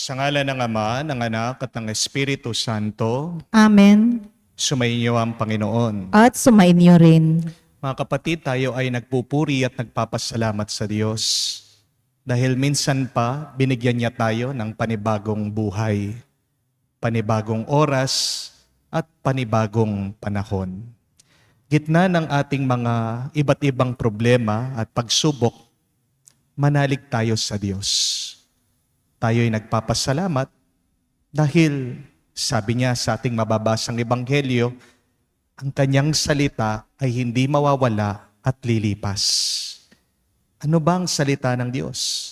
Sa ngalan ng Ama, ng Anak, at ng Espiritu Santo, Amen. sumainyo ang Panginoon. At sumainyo rin. Mga kapatid, tayo ay nagpupuri at nagpapasalamat sa Diyos dahil minsan pa binigyan niya tayo ng panibagong buhay, panibagong oras, at panibagong panahon. Gitna ng ating mga iba't ibang problema at pagsubok, manalig tayo sa Diyos. Tayo'y nagpapasalamat dahil sabi niya sa ating mababasang ebanghelyo, ang kanyang salita ay hindi mawawala at lilipas. Ano ba ang salita ng Diyos?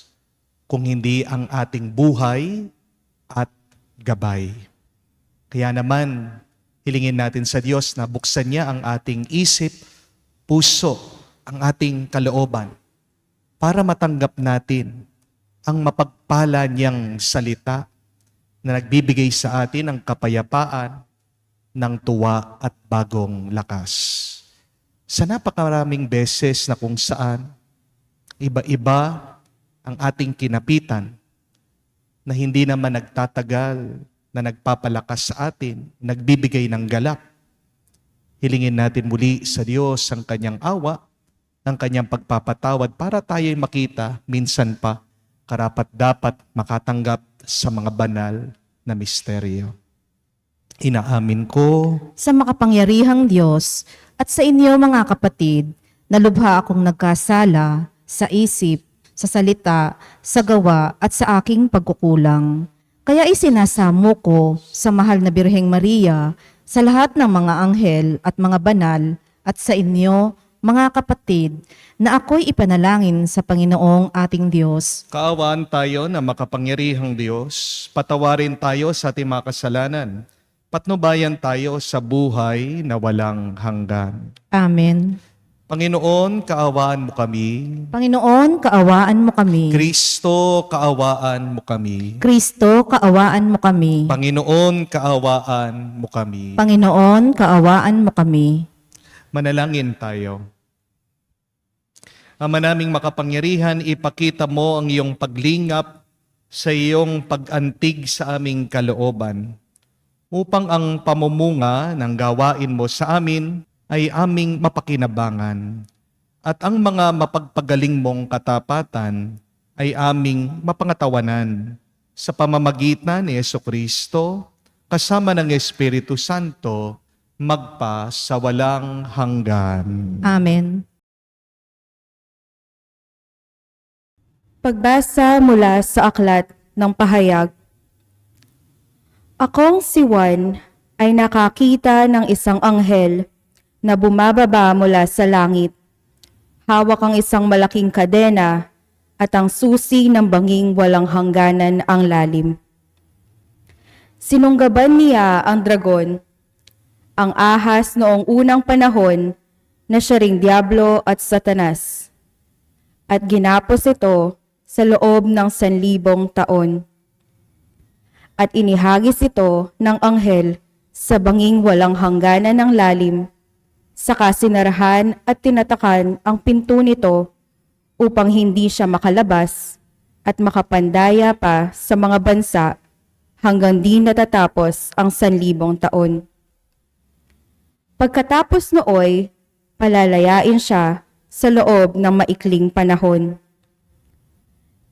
Kung hindi ang ating buhay at gabay. Kaya naman, hilingin natin sa Diyos na buksan niya ang ating isip, puso, ang ating kalooban para matanggap natin ang mapagpala niyang salita na nagbibigay sa atin ng kapayapaan, ng tuwa at bagong lakas. Sa napakaraming beses na kung saan iba-iba ang ating kinapitan na hindi naman nagtatagal, na nagpapalakas sa atin, nagbibigay ng galak. Hilingin natin muli sa Diyos ang kanyang awa, ang kanyang pagpapatawad para tayo'y makita minsan pa karapat-dapat makatanggap sa mga banal na misteryo. Inaamin ko Sa makapangyarihang Diyos at sa inyo mga kapatid, na lubha akong nagkasala sa isip, sa salita, sa gawa at sa aking pagkukulang. Kaya isinasamo ko sa mahal na Birheng Maria, sa lahat ng mga anghel at mga banal at sa inyo, mga kapatid, na ako'y ipanalangin sa Panginoong ating Diyos. kaawaan tayo na makapangyarihang Diyos, patawarin tayo sa ating mga kasalanan, patnubayan tayo sa buhay na walang hanggan. Amen. Panginoon, kaawaan mo kami. Panginoon, kaawaan mo kami. Kristo, kaawaan mo kami. Kristo, kaawaan mo kami. Panginoon, kaawaan mo kami. Panginoon, kaawaan mo kami. Manalangin tayo. Ama naming makapangyarihan, ipakita mo ang iyong paglingap sa iyong pag-antig sa aming kalooban upang ang pamumunga ng gawain mo sa amin ay aming mapakinabangan at ang mga mapagpagaling mong katapatan ay aming mapangatawanan sa pamamagitan ni Jesucristo kasama ng Espiritu Santo magpa sa walang hanggan. Amen. Pagbasa mula sa aklat ng pahayag. Akong si Juan ay nakakita ng isang anghel na bumababa mula sa langit. Hawak ang isang malaking kadena at ang susi ng banging walang hangganan ang lalim. Sinunggaban niya ang dragon, ang ahas noong unang panahon na siya ring Diablo at Satanas, at ginapos ito sa loob ng 1,000 taon. At inihagis ito ng anghel sa banging walang hangganan ng lalim, saka sinarahan at tinatakan ang pinto nito upang hindi siya makalabas at makapandaya pa sa mga bansa hanggang di natatapos ang 1,000 taon. Pagkatapos nooy, palalayain siya sa loob ng maikling panahon.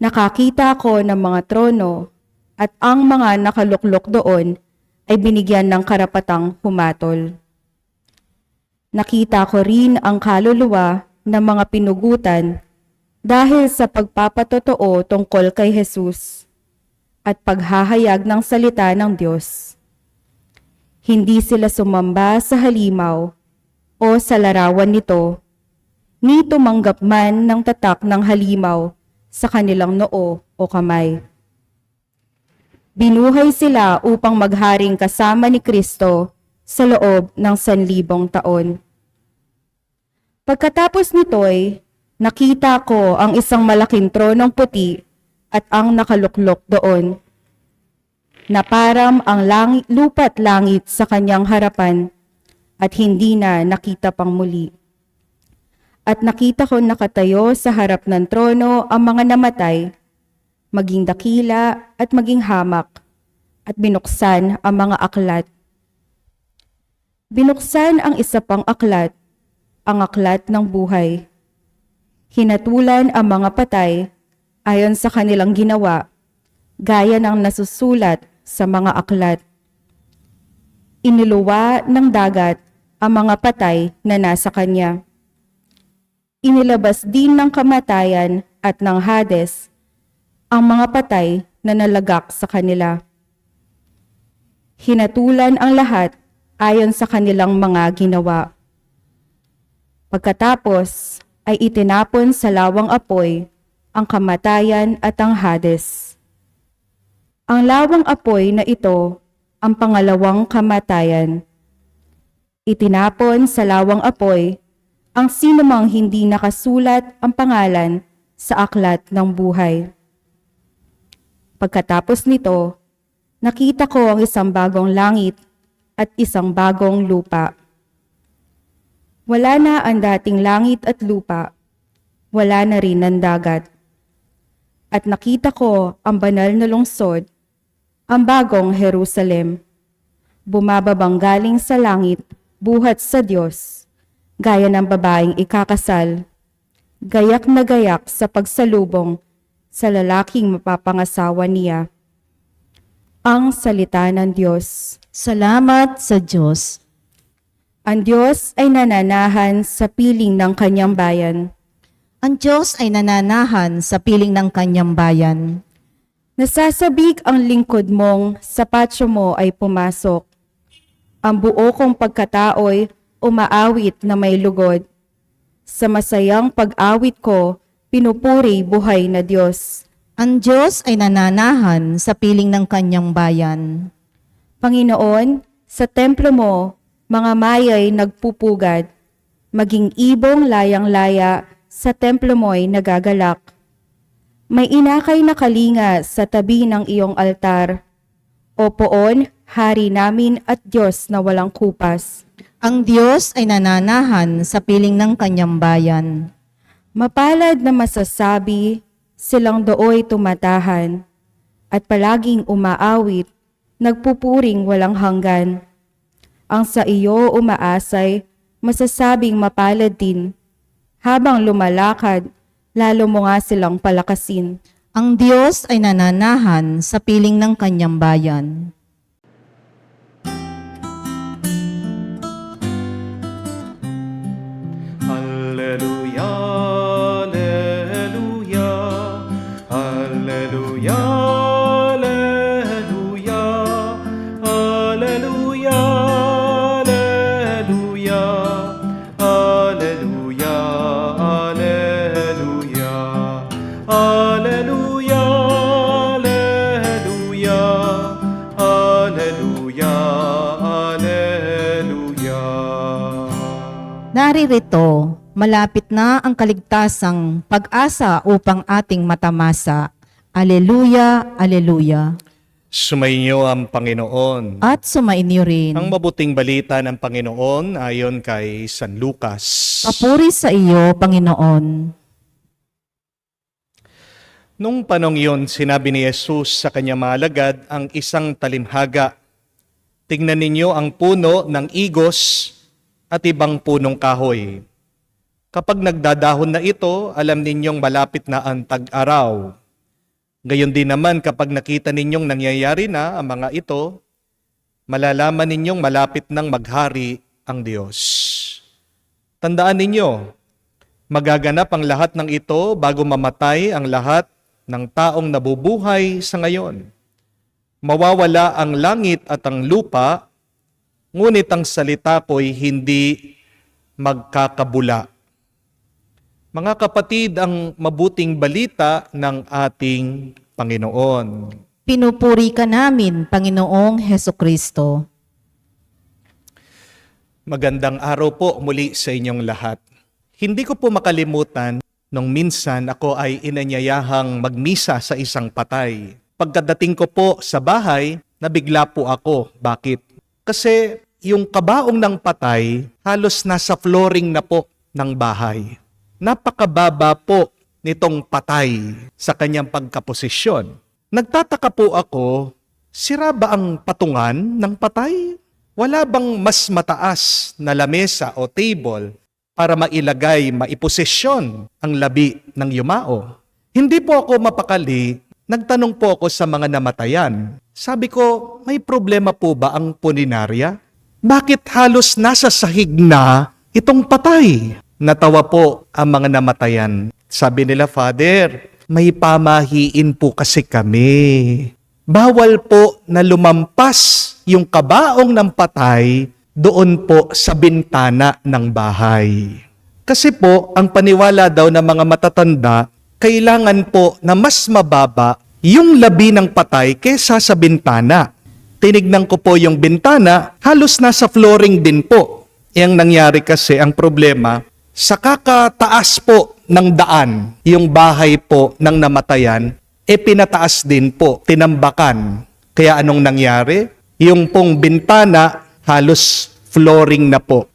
Nakakita ko ng mga trono at ang mga nakaluklok doon ay binigyan ng karapatang humatol. Nakita ko rin ang kaluluwa ng mga pinugutan dahil sa pagpapatotoo tungkol kay Jesus at paghahayag ng salita ng Diyos. Hindi sila sumamba sa halimaw o sa larawan nito, ni tumanggap man ng tatak ng halimaw sa kanilang noo o kamay. Binuhay sila upang magharing kasama ni Kristo sa loob ng 1,000 taon. Pagkatapos nito'y, nakita ko ang isang malaking tronong puti at ang nakaluklok doon, na parang ang lupa't langit sa kanyang harapan at hindi na nakita pang muli. At nakita ko nakatayo sa harap ng trono ang mga namatay, maging dakila at maging hamak, at binuksan ang mga aklat. Binuksan ang isa pang aklat, ang aklat ng buhay. Hinatulan ang mga patay ayon sa kanilang ginawa, gaya ng nasusulat sa mga aklat. Iniluwa ng dagat ang mga patay na nasa kanya. Inilabas din ng kamatayan at ng Hades ang mga patay na nalagak sa kanila. Hinatulan ang lahat ayon sa kanilang mga ginawa. Pagkatapos ay itinapon sa lawang apoy ang kamatayan at ang Hades. Ang lawang apoy na ito ang pangalawang kamatayan. Itinapon sa lawang apoy ang sinumang hindi nakasulat ang pangalan sa aklat ng buhay. Pagkatapos nito, nakita ko ang isang bagong langit at isang bagong lupa. Wala na ang dating langit at lupa, wala na rin ang dagat. At nakita ko ang banal na lungsod, ang bagong Jerusalem, bumababang galing sa langit, buhat sa Diyos, gaya ng babaeng ikakasal, gayak na gayak sa pagsalubong sa lalaking mapapangasawa niya. Ang salita ng Diyos. Salamat sa Diyos. Ang Diyos ay nananahan sa piling ng kanyang bayan. Ang Diyos ay nananahan sa piling ng kanyang bayan. Nasasabik ang lingkod mong sa patio mo ay pumasok. Ang buo kong pagkatao'y umaawit na may lugod. Sa masayang pag-awit ko, pinupuri buhay na Diyos. Ang Diyos ay nananahan sa piling ng kanyang bayan. Panginoon, sa templo mo, mga maya'y nagpupugad. Maging ibong layang-laya sa templo mo'y nagagalak. May inakay na kalinga sa tabi ng iyong altar. O poon, hari namin at Diyos na walang kupas. Ang Diyos ay nananahan sa piling ng kanyang bayan. Mapalad na masasabi, silang dooy tumatahan, at palaging umaawit, nagpupuring walang hanggan. Ang sa iyo umaasay, masasabing mapalad din. Habang lumalakad, lalo mo nga silang palakasin. Ang Diyos ay nananahan sa piling ng kanyang bayan. Alleluia, alleluia, alleluia, alleluia, alleluia, alleluia, alleluia, alleluia, alleluia, alleluia, alleluia, alleluia. Naririto, malapit na ang kaligtasang pag-asa upang ating matamasa. Aleluya, aleluya. Sumainyo ang Panginoon. At sumainyo rin. Ang mabuting balita ng Panginoon ayon kay San Lucas. Papuri sa iyo, Panginoon. Nung panong iyon, sinabi ni Jesus sa kanyang mga alagad ang isang talimhaga. Tingnan ninyo ang puno ng igos at ibang punong kahoy. Kapag nagdadahon na ito, alam ninyong malapit na ang tag-araw. Gayon din naman kapag nakita ninyong nangyayari na ang mga ito, malalaman ninyong malapit nang maghari ang Diyos. Tandaan ninyo, magaganap ang lahat ng ito bago mamatay ang lahat ng taong nabubuhay sa ngayon. Mawawala ang langit at ang lupa, ngunit ang salita ko'y hindi magkakabula. Mga kapatid, ang mabuting balita ng ating Panginoon. Pinupuri ka namin, Panginoong Hesukristo. Magandang araw po muli sa inyong lahat. Hindi ko po makalimutan nung minsan ako ay inanyayahang magmisa sa isang patay. Pagkadating ko po sa bahay, nabigla po ako. Bakit? Kasi yung kabaong ng patay halos nasa flooring na po ng bahay. Napakababa po nitong patay sa kanyang pagkaposisyon. Nagtataka po ako, sira ba ang patungan ng patay? Wala bang mas mataas na lamesa o table para maiposisyon ang labi ng yumao? Hindi po ako mapakali, nagtanong po ako sa mga namatayan. Sabi ko, may problema po ba ang puninarya? Bakit halos nasa sahig na itong patay? Natawa po ang mga namatayan. Sabi nila, Father, may pamahiin po kasi kami. Bawal po na lumampas yung kabaong ng patay doon po sa bintana ng bahay. Kasi po, ang paniwala daw ng mga matatanda, kailangan po na mas mababa yung labi ng patay kesa sa bintana. Tinignan ko po yung bintana, halos nasa flooring din po. Yang nangyari kasi, ang problema, sa kakataas po ng daan, yung bahay po ng namatayan, pinataas din po, tinambakan. Kaya anong nangyari? Yung pong bintana, halos flooring na po.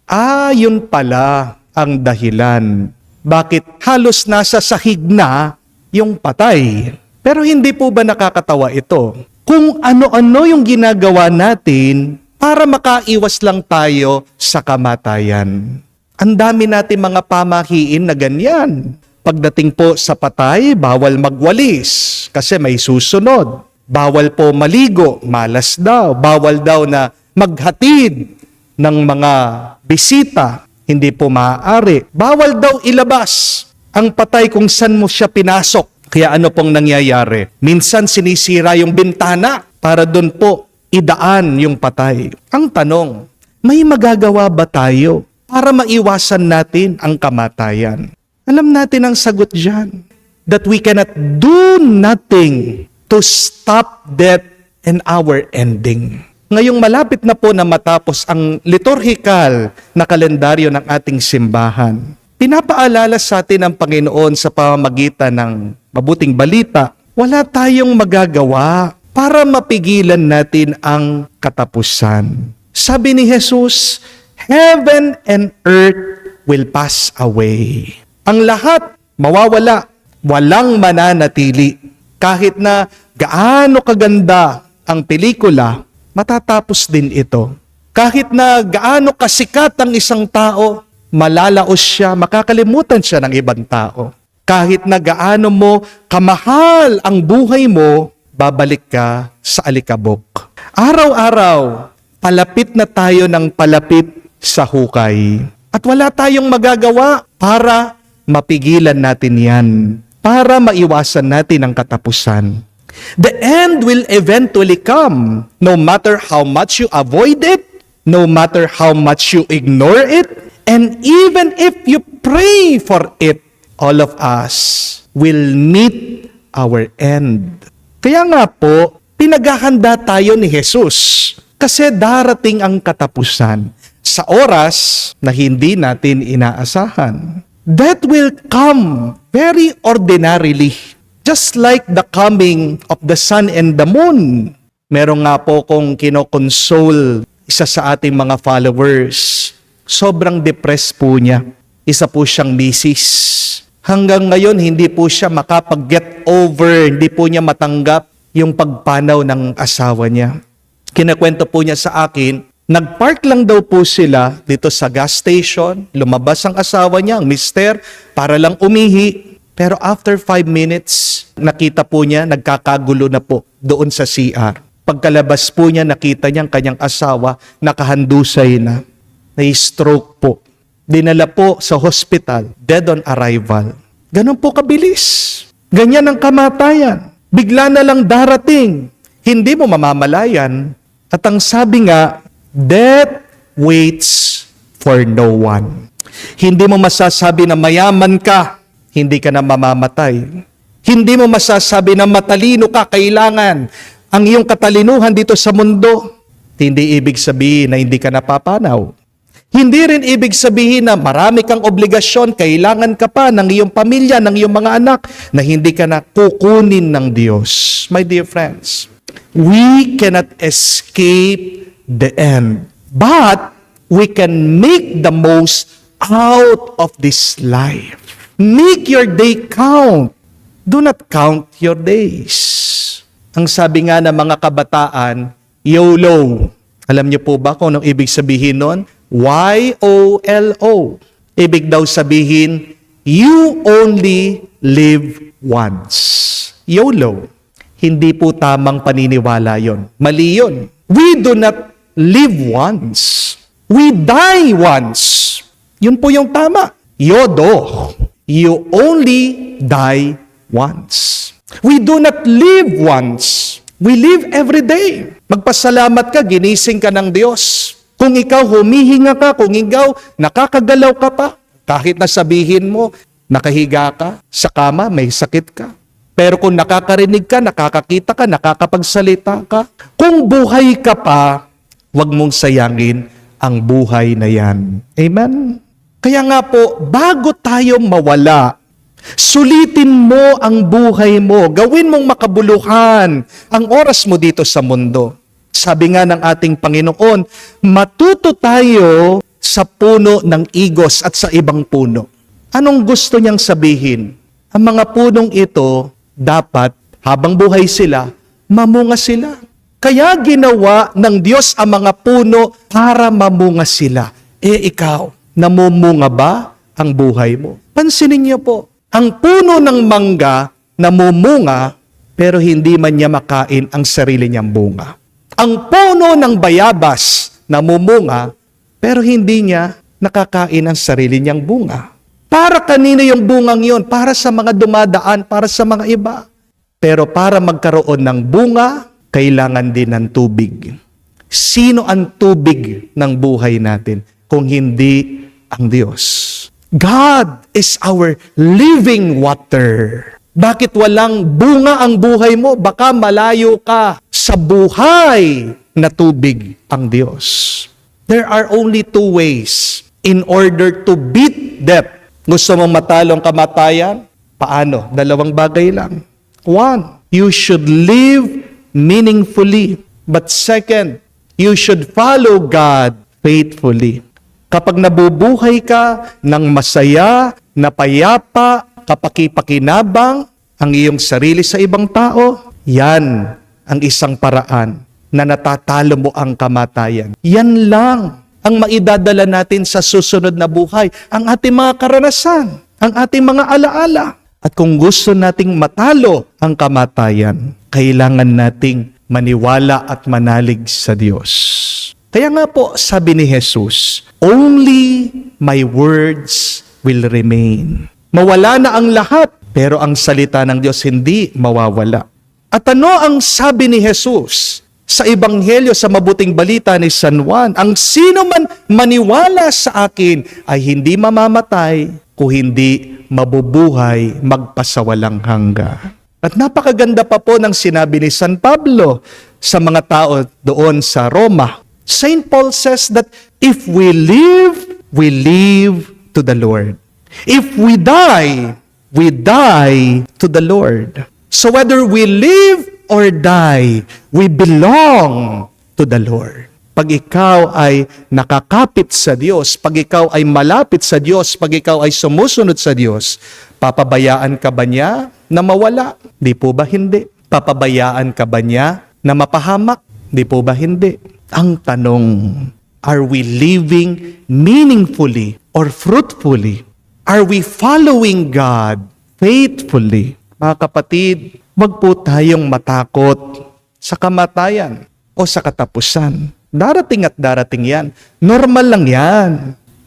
Yun pala ang dahilan. Bakit halos nasa sahig na yung patay? Pero hindi po ba nakakatawa ito? Kung ano-ano yung ginagawa natin para makaiwas lang tayo sa kamatayan. Ang dami natin mga pamahiin na ganyan. Pagdating po sa patay, bawal magwalis kasi may susunod. Bawal po maligo, malas daw. Bawal daw na maghatid ng mga bisita, hindi po maaari. Bawal daw ilabas ang patay kung saan mo siya pinasok. Kaya ano pong nangyayari? Minsan sinisira yung bintana para doon po idaan yung patay. Ang tanong, may magagawa ba tayo para maiwasan natin ang kamatayan? Alam natin ang sagot dyan. That we cannot do nothing to stop death and our ending. Ngayong malapit na po na matapos ang liturgical na kalendaryo ng ating simbahan, pinapaalala sa atin ng Panginoon sa pamamagitan ng mabuting balita, wala tayong magagawa para mapigilan natin ang katapusan. Sabi ni Jesus, heaven and earth will pass away. Ang lahat mawawala, walang mananatili. Kahit na gaano kaganda ang pelikula, matatapos din ito. Kahit na gaano kasikat ang isang tao, malalaos siya, makakalimutan siya ng ibang tao. Kahit na gaano mo kamahal ang buhay mo, babalik ka sa alikabok. Araw-araw, palapit na tayo ng palapit sa hukay. At wala tayong magagawa para mapigilan natin yan, para maiwasan natin ang katapusan. The end will eventually come, no matter how much you avoid it, no matter how much you ignore it, and even if you pray for it, all of us will meet our end. Kaya nga po, pinaghahanda tayo ni Jesus kasi darating ang katapusan sa oras na hindi natin inaasahan. That will come very ordinarily, just like the coming of the sun and the moon. Meron nga po kong kinokonsole isa sa ating mga followers. Sobrang depressed po niya. Isa po siyang misis. Hanggang ngayon, hindi po siya makapag-get over, hindi po niya matanggap yung pagpanaw ng asawa niya. Kinakwento po niya sa akin, nagpark lang daw po sila dito sa gas station, lumabas ang asawa niya, ang mister, para lang umihi. Pero after 5 minutes, nakita po niya, nagkakagulo na po doon sa CR. Pagkalabas po niya, nakita niya ang kanyang asawa, nakahandusay na. Na-stroke po. Dinala po sa hospital, dead on arrival. Ganun po kabilis. Ganyan ang kamatayan. Bigla na lang darating. Hindi mo mamamalayan. At ang sabi nga, death waits for no one. Hindi mo masasabi na mayaman ka, hindi ka na mamamatay. Hindi mo masasabi na matalino ka, kailangan ang iyong katalinuhan dito sa mundo. Hindi ibig sabihin na hindi ka napapanaw. Hindi rin ibig sabihin na marami kang obligasyon, kailangan ka pa ng iyong pamilya, ng iyong mga anak, na hindi ka na kukunin ng Diyos. My dear friends, we cannot escape the end, but we can make the most out of this life. Make your day count. Do not count your days. Ang sabi nga ng mga kabataan, YOLO. Alam niyo po ba kung anong ibig sabihin nun? YOLO. Ibig daw sabihin, you only live once. YOLO. Hindi po tamang paniniwala yon. Mali yon. We do not live once. We die once. Yun po yung tama. YODO. You only die once. We do not live once. We live every day. Magpasalamat ka, ginising ka ng Diyos. Kung ikaw humihinga ka, kung ikaw nakakagalaw ka pa, kahit na sabihin mo, nakahiga ka, sa kama, may sakit ka. Pero kung nakakarinig ka, nakakakita ka, nakakapagsalita ka, kung buhay ka pa, huwag mong sayangin ang buhay na yan. Amen? Kaya nga po, bago tayo mawala, sulitin mo ang buhay mo. Gawin mong makabuluhan ang oras mo dito sa mundo. Sabi nga ng ating Panginoon, matuto tayo sa puno ng igos at sa ibang puno. Anong gusto niyang sabihin? Ang mga punong ito, dapat habang buhay sila, mamunga sila. Kaya ginawa ng Diyos ang mga puno para mamunga sila. Ikaw, namumunga ba ang buhay mo? Pansinin niyo po, ang puno ng mangga namumunga pero hindi man niya makain ang sarili niyang bunga. Ang puno ng bayabas namumunga pero hindi niya nakakain ang sarili niyang bunga. Para kanino yung bungang yon? Para sa mga dumadaan, para sa mga iba. Pero para magkaroon ng bunga, kailangan din ng tubig. Sino ang tubig ng buhay natin kung hindi ang Diyos? God is our living water. Bakit walang bunga ang buhay mo? Baka malayo ka sa buhay na tubig ang Diyos. There are only two ways in order to beat death. Gusto mong matalo ang kamatayan? Paano? Dalawang bagay lang. One, you should live meaningfully. But second, you should follow God faithfully. Kapag nabubuhay ka ng masaya, napayapa, kapakipakinabang ang iyong sarili sa ibang tao, yan ang isang paraan na natatalo mo ang kamatayan. Yan lang ang maidadala natin sa susunod na buhay, ang ating mga karanasan, ang ating mga alaala. At kung gusto nating matalo ang kamatayan, kailangan nating maniwala at manalig sa Diyos. Kaya nga po, sabi ni Jesus, only my words will remain. Mawala na ang lahat, pero ang salita ng Diyos hindi mawawala. At ano ang sabi ni Jesus sa Ebanghelyo sa mabuting balita ni San Juan? Ang sino man maniwala sa akin ay hindi mamamatay, kung hindi mabubuhay magpasawalang hanggan. At napakaganda pa po ng sinabi ni San Pablo sa mga tao doon sa Roma. Saint Paul says that if we live to the Lord. If we die to the Lord. So whether we live or die, we belong to the Lord. Pag ikaw ay nakakapit sa Diyos, pag ikaw ay malapit sa Diyos, pag ikaw ay sumusunod sa Diyos, papabayaan ka ba niya na mawala? Di po ba hindi? Papabayaan ka ba niya na mapahamak? Di po ba hindi? Ang tanong, are we living meaningfully or fruitfully? Are we following God faithfully? Mga kapatid, wag po tayong matakot sa kamatayan o sa katapusan. Darating at darating yan. Normal lang yan.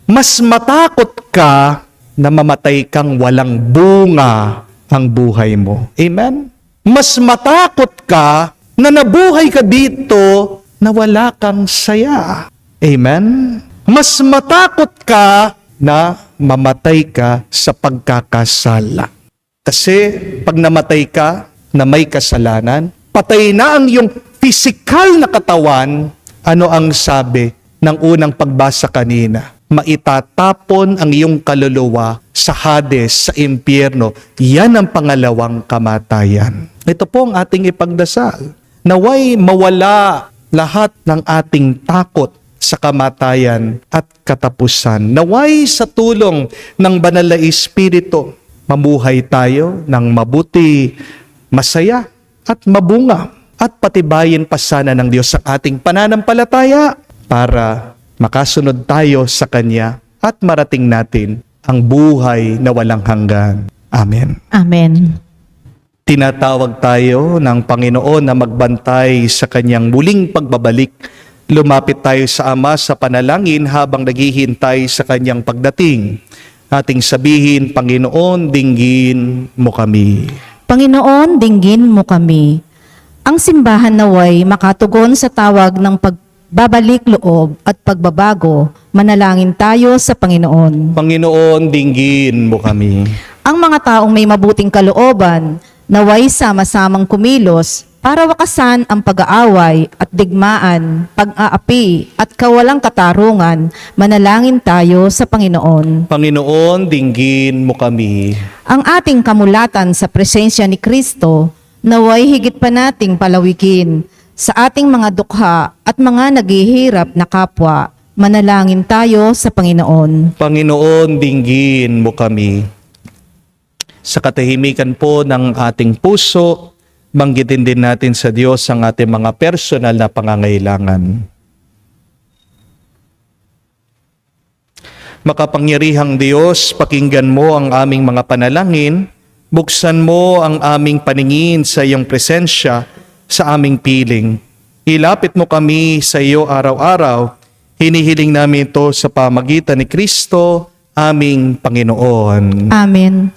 Mas matakot ka na mamatay kang walang bunga ang buhay mo. Amen? Mas matakot ka na nabuhay ka dito na wala kang saya. Amen? Mas matakot ka na mamatay ka sa pagkakasala. Kasi pag namatay ka na may kasalanan, patay na ang iyong pisikal na katawan. Ano ang sabi ng unang pagbasa kanina? Maitatapon ang iyong kaluluwa sa Hades, sa impyerno. Yan ang pangalawang kamatayan. Ito po ang ating ipagdasal. Naway mawala lahat ng ating takot sa kamatayan at katapusan. Naway sa tulong ng Banal na Espiritu, mamuhay tayo ng mabuti, masaya at mabunga at patibayin pa sana ng Diyos ang ating pananampalataya para makasunod tayo sa Kanya at marating natin ang buhay na walang hanggan. Amen. Amen. Tinatawag tayo ng Panginoon na magbantay sa Kanyang muling pagbabalik. Lumapit tayo sa Ama sa panalangin habang naghihintay sa Kanyang pagdating. Ating sabihin, Panginoon, dinggin mo kami. Panginoon, dinggin mo kami. Ang simbahan naway makatugon sa tawag ng pagbabalik loob at pagbabago. Manalangin tayo sa Panginoon. Panginoon, dinggin mo kami. Ang mga taong may mabuting kalooban, naway sama-samang kumilos para wakasan ang pag-aaway at digmaan, pag-aapi at kawalang katarungan. Manalangin tayo sa Panginoon. Panginoon, dinggin mo kami. Ang ating kamulatan sa presensya ni Kristo, naway higit pa nating palawikin sa ating mga dukha at mga naghihirap na kapwa. Manalangin tayo sa Panginoon. Panginoon, dinggin mo kami. Sa katahimikan po ng ating puso, banggitin din natin sa Diyos ang ating mga personal na pangangailangan. Makapangyarihang Diyos, pakinggan mo ang aming mga panalangin, buksan mo ang aming paningin sa iyong presensya sa aming piling. Ilapit mo kami sa iyo araw-araw. Hinihiling namin ito sa pamagitan ni Kristo, aming Panginoon. Amen.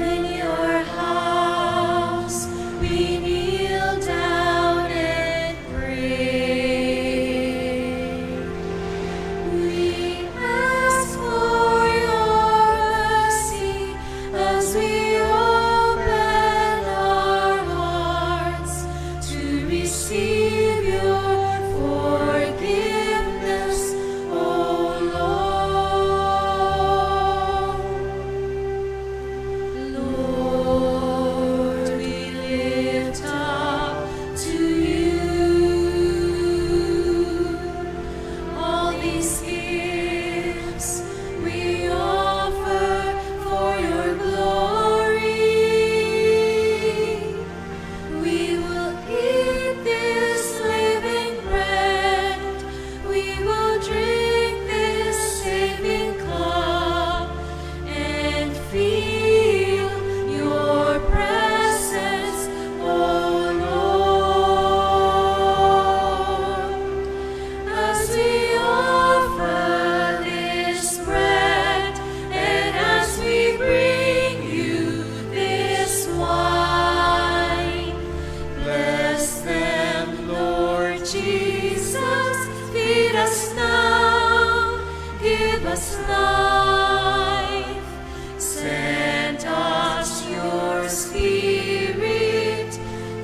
In your house we kneel down and pray. We ask for your mercy as we open our hearts to receive your forgiveness, O Lord. Lord, we lift up to you all these gifts we offer for your glory. We will eat this living bread, we will drink this saving cup, and feel your presence, O Lord. As we offer this bread, and as we bring you this wine, bless them, Lord Jesus. Feed us now, give us life. Send us your Spirit,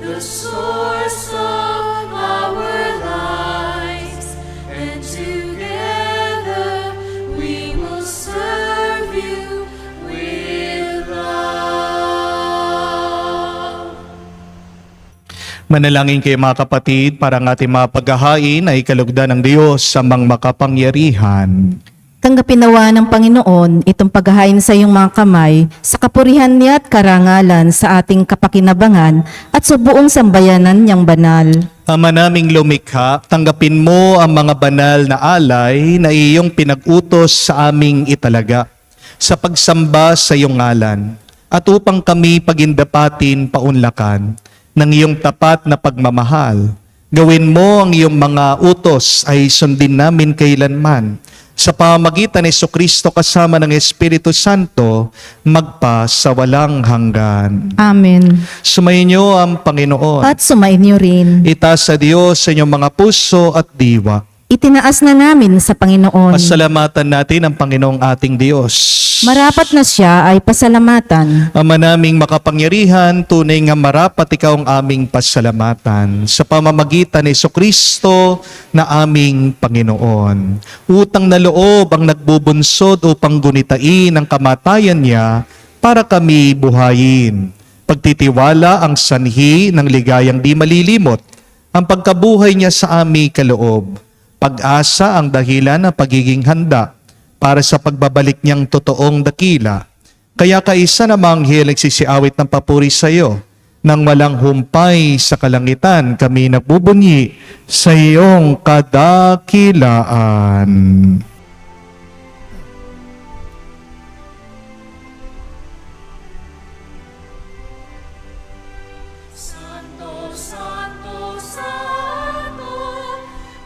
the source of our lives, and together we will serve you with love. Manalangin kayo mga kapatid para ang ating mga paghahain ay kalugdan ng Diyos sa mga makapangyarihan. Tanggapin nawa ng Panginoon itong paghahain sa iyong mga kamay sa kapurihan niya at karangalan sa ating kapakinabangan at sa buong sambayanan niyang banal. Ama naming lumikha, tanggapin mo ang mga banal na alay na iyong pinag-utos sa aming italaga sa pagsamba sa iyong ngalan at upang kami pagindapatin paunlakan ng iyong tapat na pagmamahal. Gawin mo ang iyong mga utos ay sundin namin kailanman. Sa pamamagitan ni Jesucristo kasama ng Espiritu Santo, magpa sa walang hanggan. Amen. Sumayin niyo ang Panginoon. At sumain niyo rin. Itaas sa Diyos sa inyong mga puso at diwa. Itinaas na namin sa Panginoon. Pasalamatan natin ang Panginoong ating Diyos. Marapat na siya ay pasalamatan. Ama naming makapangyarihan, tunay nga marapat ikaw ang aming pasalamatan sa pamamagitan ni Jesucristo na aming Panginoon. Utang na loob ang nagbubunsod upang gunitain ang kamatayan niya para kami buhayin. Pagtitiwala ang sanhi ng ligayang di malilimot, ang pagkabuhay niya sa aming kaloob. Pag-asa ang dahilan ng pagiging handa para sa pagbabalik niyang totoong dakila. Kaya kaisa namang anghel nagsisiawit ng papuri sa iyo. Nang walang humpay sa kalangitan, kami nagbubunyi sa iyong kadakilaan. Santo, Santo, Santo,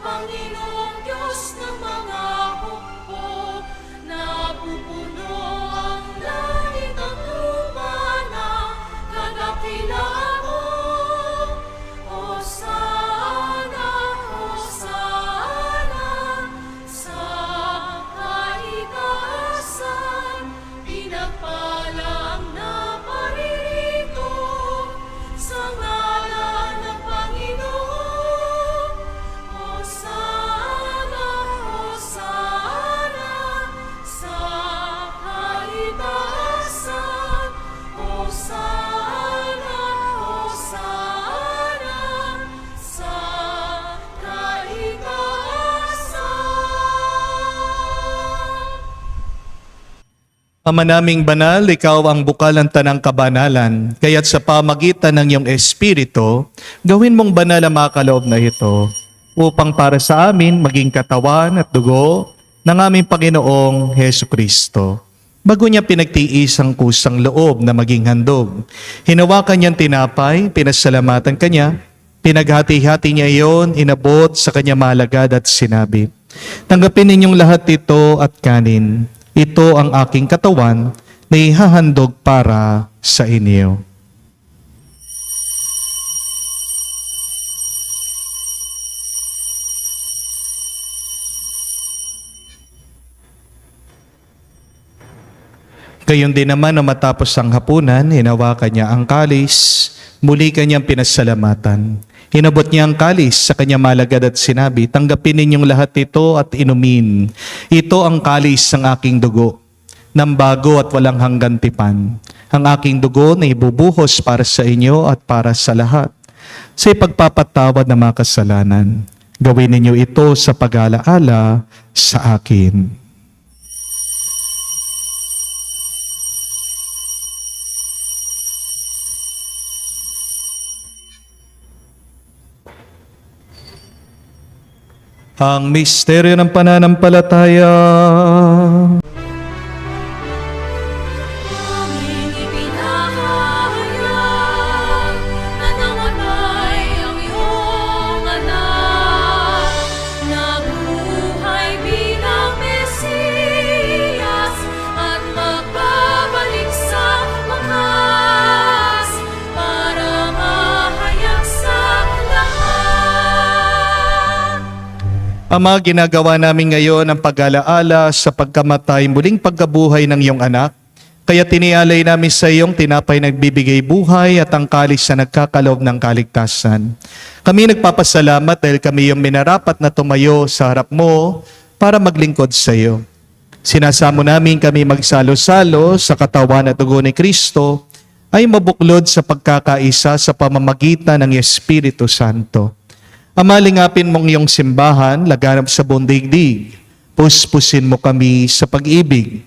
Panginoong Diyos ng mga hukbo, napupuno ang langit at lupa ng kadakilaan mo. Hosana, Hosana, sa kaitaasan, pinagpala ang naparirito. Sa ngalan ng Panginoon, Hosana, Hosana, sa kaitaasan, Hosana, Hosana, sa kaitaasan. Ama naming banal, ikaw ang bukal ng tanang kabanalan, kaya't sa pamagitan ng iyong Espiritu, gawin mong banal ang mga kaloob na ito, upang para sa amin maging katawan at dugo ng aming Panginoong Hesu Kristo. Bago niya pinagtiis ang kusang loob na maging handog, hinawakan niyang tinapay, pinasalamatan kanya, pinaghati-hati niya iyon, inabot sa kanya malagad at sinabi, "Tanggapin ninyong lahat ito at kanin. Ito ang aking katawan na ihahandog para sa inyo." Gayon din naman na matapos ang hapunan, hinawakan niya ang kalis, muli kanyang pinasalamatan. Hinabot niya ang kalis sa kanya malagad at sinabi, "Tanggapin ninyong lahat ito at inumin. Ito ang kalis ng aking dugo, ng bago at walang hanggan tipan. Ang aking dugo na ibubuhos para sa inyo at para sa lahat. Sa ipagpapatawad ng mga kasalanan, gawin ninyo ito sa pag-alaala sa akin." Ang misteryo ng pananampalataya. Aming ipinahayag na namatay ang iyong anak, nabuhay bilang Mesiyas at magbabalik sa wakas para mahayag sa lahat. Ama, ginagawa namin ngayon ang pag-alaala sa pagkamatay, muling pagkabuhay ng iyong anak. Kaya tinialay namin sa iyong tinapay nagbibigay buhay at ang kalis na nagkakaloob ng kaligtasan. Kami nagpapasalamat dahil kami yung minarapat na tumayo sa harap mo para maglingkod sa iyo. Sinasamo namin kami magsalo-salo sa katawan at dugo ni Kristo ay mabuklod sa pagkakaisa sa pamamagitan ng Espiritu Santo. Ama, lingapin mong iyong simbahan, laganap sa buong daigdig. Puspusin mo kami sa pag-ibig.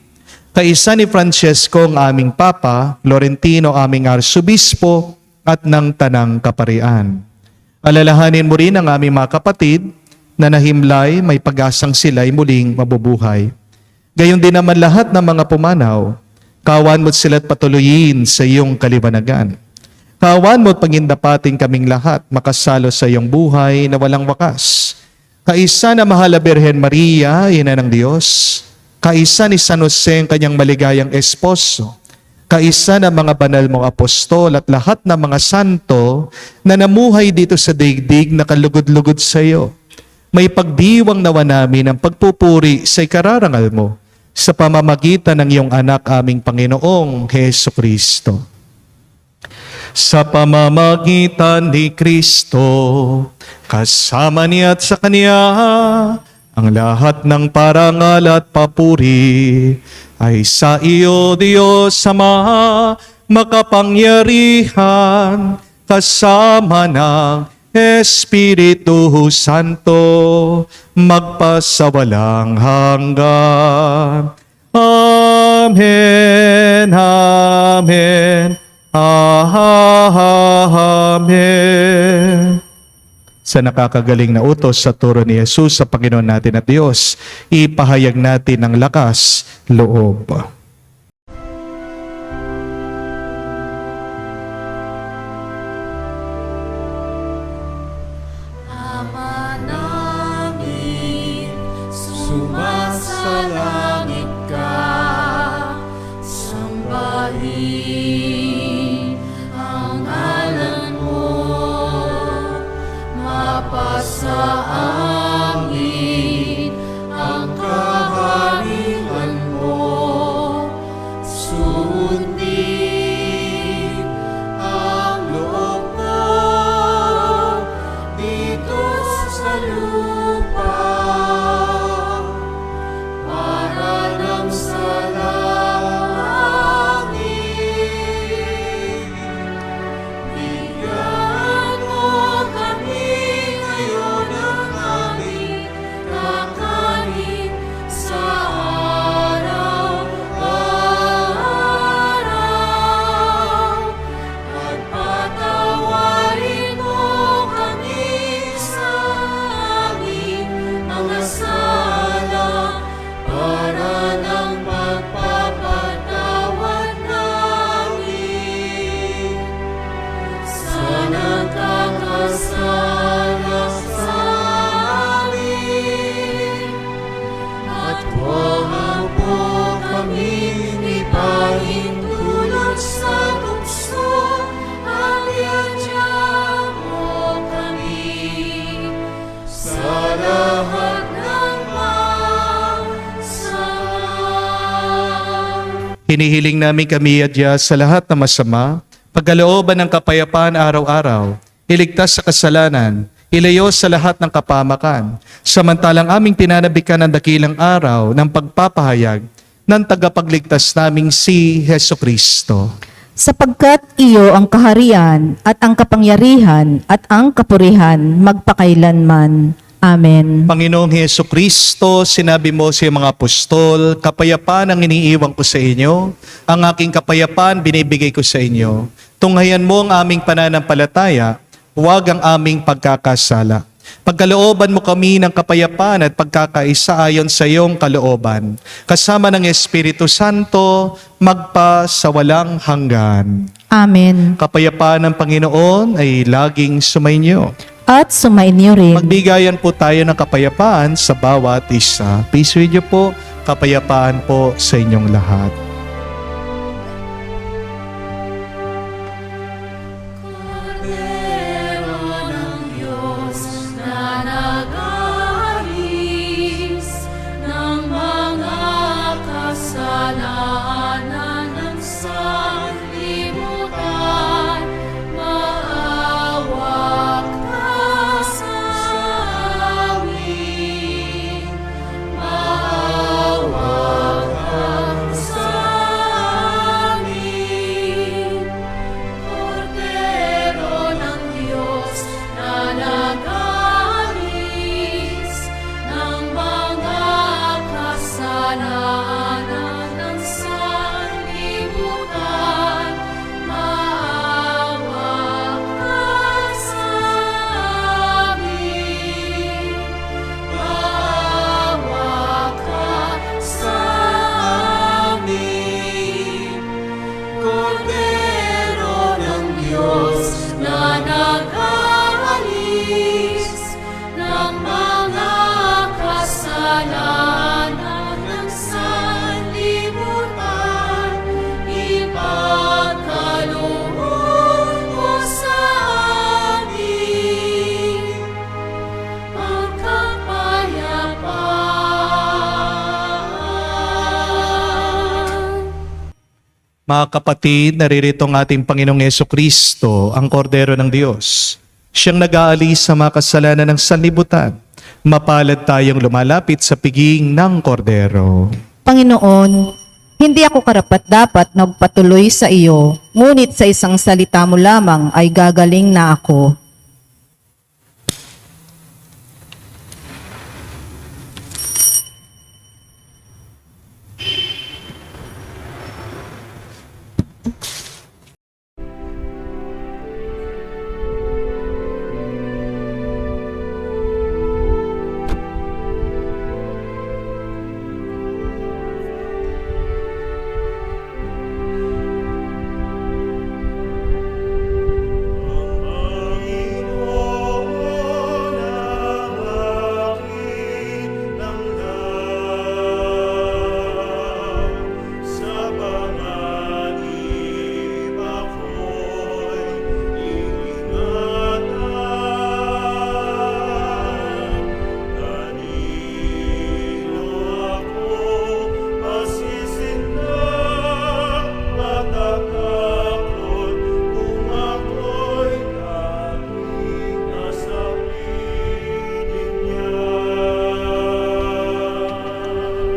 Kaisa ni Francesco ang aming Papa, Florentino aming Arsobispo, at ng Tanang Kaparian. Alalahanin mo rin ang aming mga kapatid na nahimlay, may pag-asang sila'y muling mabubuhay. Gayon din naman lahat ng mga pumanaw, kawan mo't sila't patuloyin sa iyong kaliwanagan. Kawan mo't pagindapating kaming lahat makasalo sa iyong buhay na walang wakas. Kaisa na mahal na Birhen Maria, Ina ng Diyos. Kaisa ni San Jose, ang kanyang maligayang esposo. Kaisa na mga banal mong apostol at lahat ng mga santo na namuhay dito sa daigdig na kalugod-lugod sa iyo. May pagdiwang nawa namin ang pagpupuri sa ikararangal mo sa pamamagitan ng iyong anak aming Panginoong Hesu Kristo. Sa pamamagitan ni Kristo, kasama niya at sa Kanya, Ang lahat ng parangal at papuri ay sa iyo, Diyos Ama, makapangyarihan, kasama ng Espiritu Santo, magpasawalang hanggan. Amen, amen, amen. Sa nakakagaling na utos sa turo ni Jesus sa Panginoon natin at Diyos, ipahayag natin ang lakas loob. Ama namin, sumasalangit ka, sambahin ang ngalan mo, mapasa amin ang kaharian mo, sundin ang loob mo dito sa lupa para nang sa langit. Bigyan mo kami ngayon ng aming kakanin sa araw-araw. At patawarin mo kami sa aming mga sala para ng pagpapatawad namin sa nagkakasala sa amin. At huwag mo kami ipahintulot sa tukso, at iadya mo kami sa lahat ng masama. Hinihiling namin kami adya sa lahat ng masama, pagkalooban ng kapayapaan araw-araw, iligtas sa kasalanan, ilayo sa lahat ng kapamakan, samantalang aming pinanabikan ang dakilang araw ng pagpapahayag ng tagapagligtas naming si Heso Kristo. Sapagkat iyo ang kaharian at ang kapangyarihan at ang kapurihan magpakailanman. Amen. Panginoong Heso Kristo, sinabi mo sa mga apostol, kapayapaan ang iniiwan ko sa inyo, ang aking kapayapaan binibigay ko sa inyo. Tunghayan mo ang aming pananampalataya, huwag ang aming pagkakasala. Pagkalooban mo kami ng kapayapaan at pagkakaisa ayon sa iyong kalooban. Kasama ng Espiritu Santo, magpasawalang hanggan. Amen. Kapayapaan ng Panginoon ay laging sumainyo. At sumainyo rin. Magbigayan po tayo ng kapayapaan sa bawat isa. Peace with you po, kapayapaan po sa inyong lahat. Kordero ng Diyos na nag-aalis ng mga kasalanan ng sanlibutan, maawa ka sa amin. Maawa ka sa amin. Kordero ng Diyos na nag-aalis ng mga kasalanan ng sanlibutan, maawa ka sa amin. Maawa ka sa amin. Kordero ng Diyos na nag-aalis ng mga kasalanan ng sanlibutan, ipagkaloob mo sa amin ang kapayapaan. Mga kapatid, naririto ang ating Panginoong Jesucristo, ang Kordero ng Diyos. Siyang nag-aalis sa mga kasalanan ng sanlibutan. Mapalad tayong lumalapit sa piging ng kordero. Panginoon, hindi ako karapat-dapat na magpatuloy sa iyo, ngunit sa isang salita mo lamang ay gagaling na ako.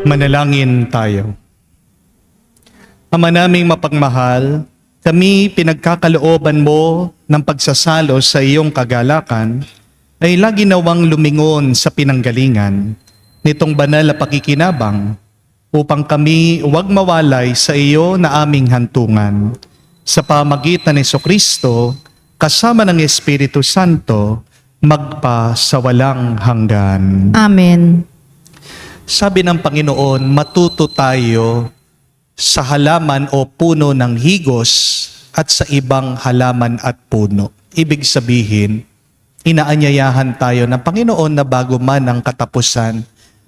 Manalangin tayo. Ama naming mapagmahal, kami pinagkakalooban mo ng pagsasalo sa iyong kagalakan ay lagi nawang lumingon sa pinanggalingan nitong banal na pakikinabang upang kami huwag mawalay sa iyo na aming hantungan. Sa pamagitan ni Jesucristo, kasama ng Espiritu Santo, magpa sa walang hanggan. Amen. Sabi ng Panginoon, matuto tayo sa halaman o puno ng higos at sa ibang halaman at puno. Ibig sabihin, inaanyayahan tayo ng Panginoon na bago man ang katapusan,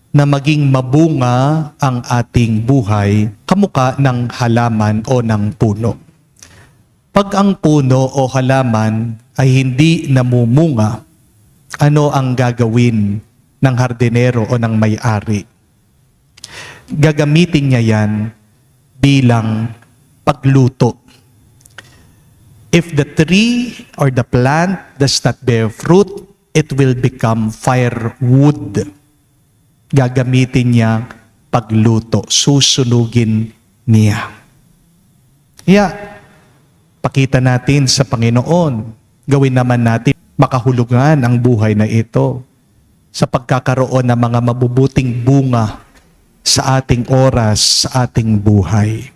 na maging mabunga ang ating buhay kamukha ng halaman o ng puno. Pag ang puno o halaman ay hindi namumunga, ano ang gagawin ng hardinero o ng may-ari? Gagamitin niya yan bilang pagluto. If the tree or the plant does not bear fruit, it will become firewood. Gagamitin niya pagluto, susunugin niya. Kaya, pakita natin sa Panginoon, gawin naman natin makahulugan ang buhay na ito sa pagkakaroon ng mga mabubuting bunga sa ating oras, sa ating buhay.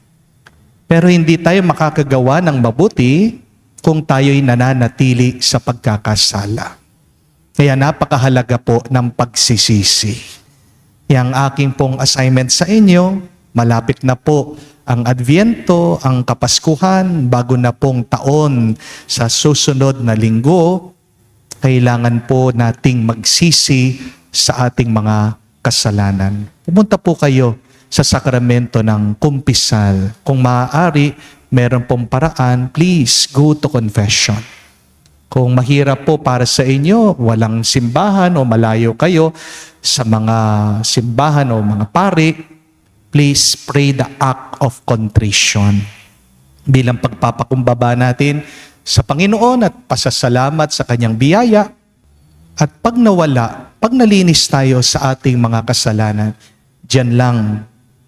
Pero hindi tayo makakagawa ng mabuti kung tayo'y nananatili sa pagkakasala. Kaya napakahalaga po ng pagsisisi. Yang aking pong assignment sa inyo, malapit na po ang Adviento, ang Kapaskuhan, bago na pong taon sa susunod na linggo, kailangan po nating magsisi sa ating mga kasalanan. Pumunta po kayo sa sakramento ng kumpisal. Kung maaari, meron pong paraan, please go to confession. Kung mahirap po para sa inyo, walang simbahan o malayo kayo sa mga simbahan o mga pari, please pray the act of contrition bilang pagpapakumbaba natin sa Panginoon at pasasalamat sa Kanyang biyaya. At pag nawala, pag nalinis tayo sa ating mga kasalanan, diyan lang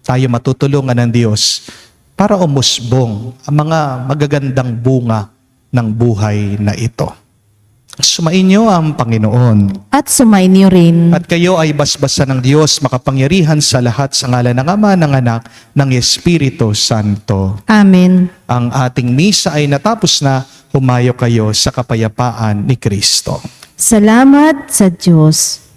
tayo matutulungan ng Diyos para umusbong ang mga magagandang bunga ng buhay na ito. Sumainyo ang Panginoon. At sumainyo rin. At kayo ay basbasan ng Diyos makapangyarihan sa lahat sa ngalan ng Ama, ng Anak, ng Espiritu Santo. Amen. Ang ating misa ay natapos na. Humayo kayo sa kapayapaan ni Kristo. Salamat sa Diyos.